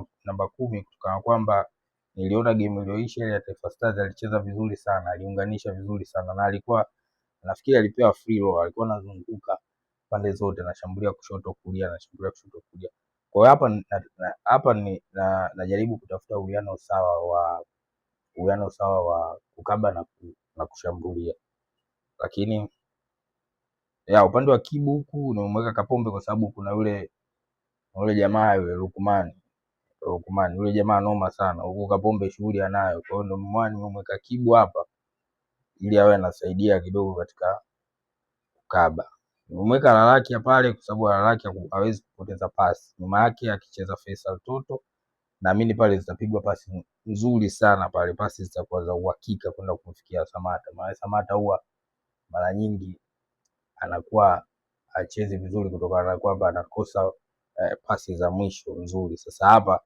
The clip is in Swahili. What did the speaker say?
timu namba 10 kutokana kwamba niliona game iliyoisha ile ya Taifa Stars alicheza vizuri sana, aliunganisha vizuri sana na alikuwa nafikiri alipewa free roll, alikuwa anazunguka pande zote, anashambulia kushoto kulia, anashambulia kushoto kulia. Kwa hiyo hapa najaribu kutafuta uwiano sawa wa kukaba na kushambulia. Lakini ya upande wa Kibu huku nimemweka Kapombe kwa sababu kuna yule jamaa yule Lukman yule jamaa noma sana. Huko Kapombe shughuli anayo. Kwa hiyo ndio nimemweka Kibu hapa ili awe anasaidia kidogo katika kukaba. Nimemweka Lalaki pale kwa sababu Lalaki hawezi kupoteza pasi. Nyuma yake akicheza Faisal Toto, naamini pale zitapigwa pasi nzuri sana pale, pasi zitakuwa za uhakika kwenda kumfikia Samata. Maana Samata huwa mara nyingi anakuwa hachezi vizuri kutokana na kwamba anakosa pasi za mwisho nzuri. Sasa hapa